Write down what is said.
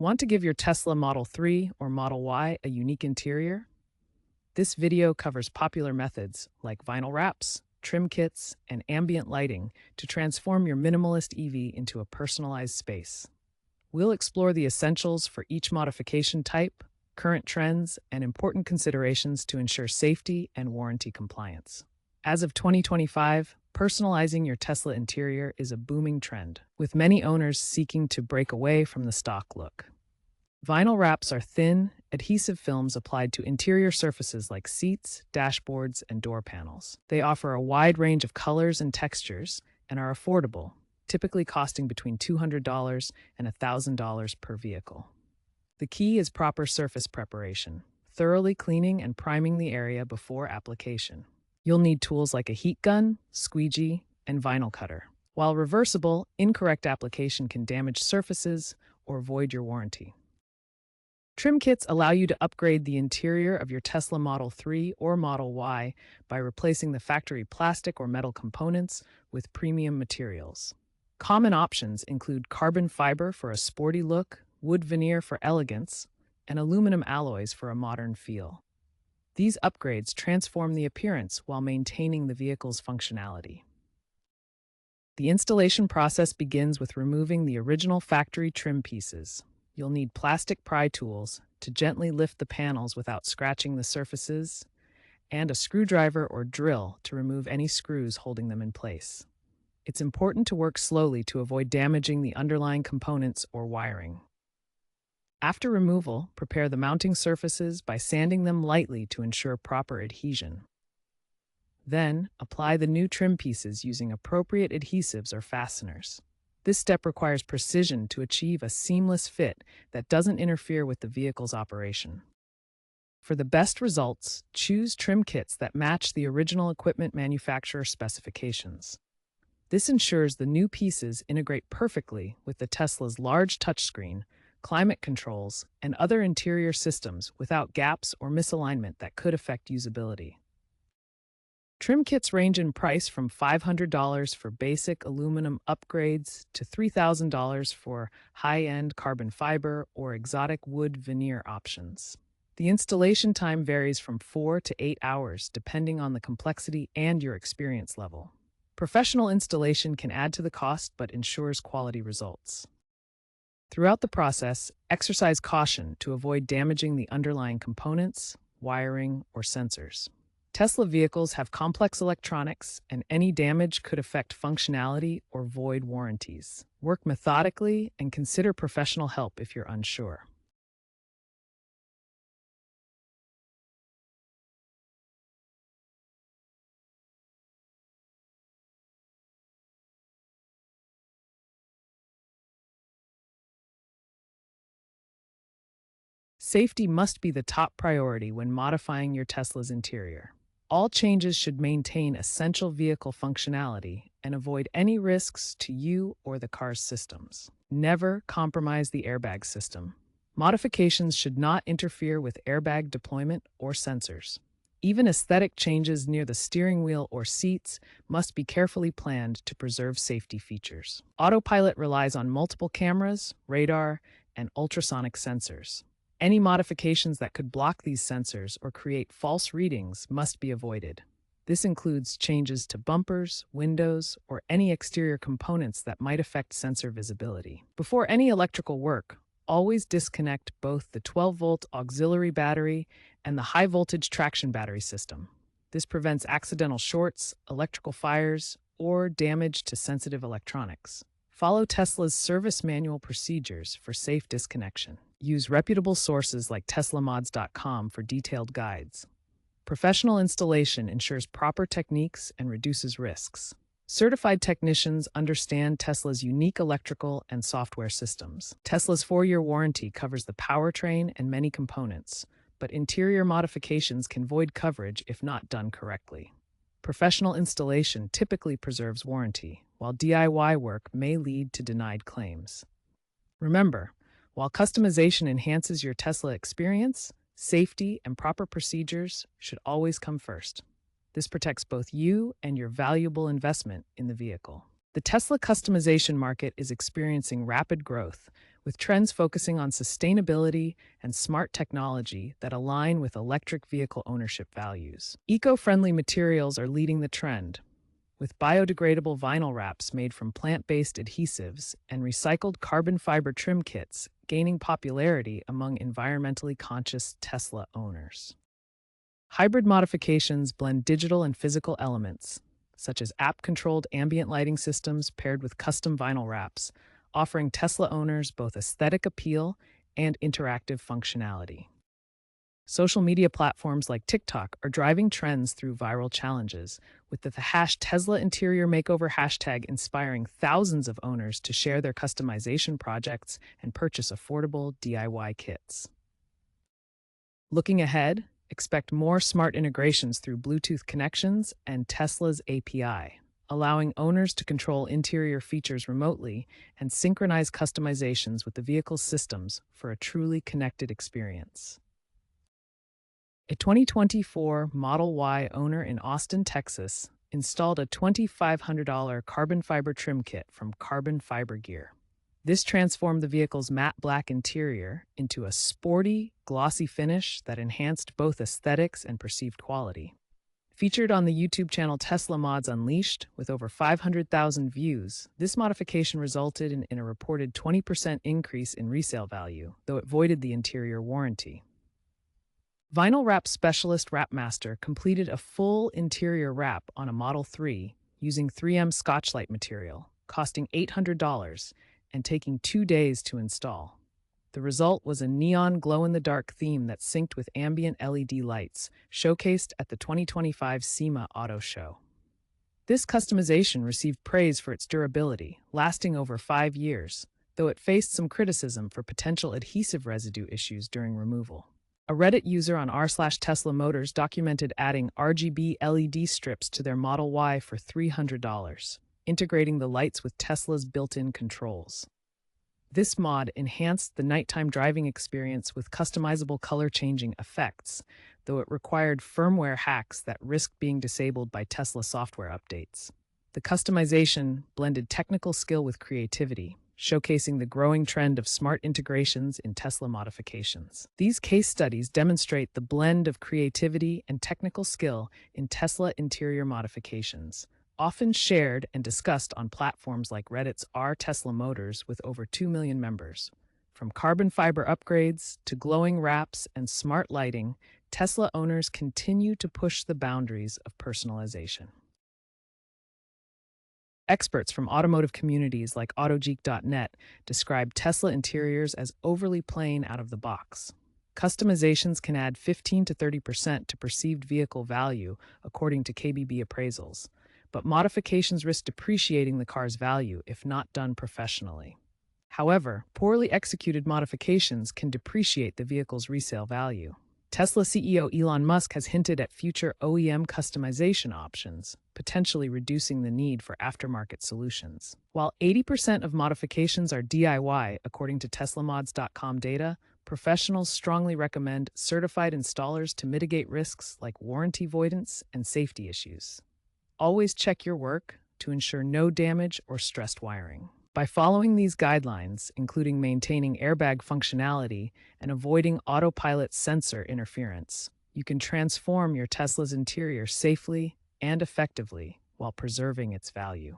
Want to give your Tesla Model 3 or Model Y a unique interior? This video covers popular methods like vinyl wraps, trim kits, and ambient lighting to transform your minimalist EV into a personalized space. We'll explore the essentials for each modification type, current trends, and important considerations to ensure safety and warranty compliance. As of 2025, personalizing your Tesla interior is a booming trend, with many owners seeking to break away from the stock look. Vinyl wraps are thin, adhesive films applied to interior surfaces like seats, dashboards, and door panels. They offer a wide range of colors and textures and are affordable, typically costing between $200 and $1,000 per vehicle. The key is proper surface preparation, thoroughly cleaning and priming the area before application. You'll need tools like a heat gun, squeegee, and vinyl cutter. While reversible, incorrect application can damage surfaces or void your warranty. Trim kits allow you to upgrade the interior of your Tesla Model 3 or Model Y by replacing the factory plastic or metal components with premium materials. Common options include carbon fiber for a sporty look, wood veneer for elegance, and aluminum alloys for a modern feel. These upgrades transform the appearance while maintaining the vehicle's functionality. The installation process begins with removing the original factory trim pieces. You'll need plastic pry tools to gently lift the panels without scratching the surfaces, and a screwdriver or drill to remove any screws holding them in place. It's important to work slowly to avoid damaging the underlying components or wiring. After removal, prepare the mounting surfaces by sanding them lightly to ensure proper adhesion. Then, apply the new trim pieces using appropriate adhesives or fasteners. This step requires precision to achieve a seamless fit that doesn't interfere with the vehicle's operation. For the best results, choose trim kits that match the original equipment manufacturer specifications. This ensures the new pieces integrate perfectly with the Tesla's large touchscreen, climate controls, and other interior systems without gaps or misalignment that could affect usability. Trim kits range in price from $500 for basic aluminum upgrades to $3,000 for high-end carbon fiber or exotic wood veneer options. The installation time varies from 4 to 8 hours depending on the complexity and your experience level. Professional installation can add to the cost but ensures quality results. Throughout the process, exercise caution to avoid damaging the underlying components, wiring, or sensors. Tesla vehicles have complex electronics, and any damage could affect functionality or void warranties. Work methodically and consider professional help if you're unsure. Safety must be the top priority when modifying your Tesla's interior. All changes should maintain essential vehicle functionality and avoid any risks to you or the car's systems. Never compromise the airbag system. Modifications should not interfere with airbag deployment or sensors. Even aesthetic changes near the steering wheel or seats must be carefully planned to preserve safety features. Autopilot relies on multiple cameras, radar, and ultrasonic sensors. Any modifications that could block these sensors or create false readings must be avoided. This includes changes to bumpers, windows, or any exterior components that might affect sensor visibility. Before any electrical work, always disconnect both the 12-volt auxiliary battery and the high-voltage traction battery system. This prevents accidental shorts, electrical fires, or damage to sensitive electronics. Follow Tesla's service manual procedures for safe disconnection. Use reputable sources like teslamods.com for detailed guides. Professional installation ensures proper techniques and reduces risks. Certified technicians understand Tesla's unique electrical and software systems. Tesla's 4-year warranty covers the powertrain and many components, but interior modifications can void coverage if not done correctly. Professional installation typically preserves warranty, while DIY work may lead to denied claims. Remember, while customization enhances your Tesla experience, safety and proper procedures should always come first. This protects both you and your valuable investment in the vehicle. The Tesla customization market is experiencing rapid growth, with with trends focusing on sustainability and smart technology that align with electric vehicle ownership values. Eco-friendly materials are leading the trend, with biodegradable vinyl wraps made from plant-based adhesives and recycled carbon fiber trim kits gaining popularity among environmentally conscious Tesla owners. Hybrid modifications blend digital and physical elements, such as app-controlled ambient lighting systems paired with custom vinyl wraps, offering Tesla owners both aesthetic appeal and interactive functionality. Social media platforms like TikTok are driving trends through viral challenges, with the #Tesla Interior Makeover hashtag inspiring thousands of owners to share their customization projects and purchase affordable DIY kits. Looking ahead, expect more smart integrations through Bluetooth connections and Tesla's API, allowing owners to control interior features remotely and synchronize customizations with the vehicle's systems for a truly connected experience. A 2024 Model Y owner in Austin, Texas, installed a $2,500 carbon fiber trim kit from Carbon Fiber Gear. This transformed the vehicle's matte black interior into a sporty, glossy finish that enhanced both aesthetics and perceived quality. Featured on the YouTube channel Tesla Mods Unleashed, with over 500,000 views, this modification resulted in a reported 20% increase in resale value, though it voided the interior warranty. Vinyl wrap specialist Wrapmaster completed a full interior wrap on a Model 3 using 3M Scotchlite material, costing $800 and taking 2 days to install. The result was a neon glow-in-the-dark theme that synced with ambient LED lights, showcased at the 2025 SEMA Auto Show. This customization received praise for its durability, lasting over 5 years, though it faced some criticism for potential adhesive residue issues during removal. A Reddit user on r/Tesla Motors documented adding RGB LED strips to their Model Y for $300, integrating the lights with Tesla's built-in controls. This mod enhanced the nighttime driving experience with customizable color-changing effects, though it required firmware hacks that risked being disabled by Tesla software updates. The customization blended technical skill with creativity, showcasing the growing trend of smart integrations in Tesla modifications. These case studies demonstrate the blend of creativity and technical skill in Tesla interior modifications, often shared and discussed on platforms like Reddit's r/Tesla Motors with over 2 million members. From carbon fiber upgrades to glowing wraps and smart lighting, Tesla owners continue to push the boundaries of personalization. Experts from automotive communities like AutoGeek.net describe Tesla interiors as overly plain out of the box. Customizations can add 15 to 30% to perceived vehicle value, according to KBB appraisals, but modifications risk depreciating the car's value if not done professionally. However, poorly executed modifications can depreciate the vehicle's resale value. Tesla CEO Elon Musk has hinted at future OEM customization options, potentially reducing the need for aftermarket solutions. While 80% of modifications are DIY, according to TeslaMods.com data, professionals strongly recommend certified installers to mitigate risks like warranty voidance and safety issues. Always check your work to ensure no damage or stressed wiring. By following these guidelines, including maintaining airbag functionality and avoiding autopilot sensor interference, you can transform your Tesla's interior safely and effectively while preserving its value.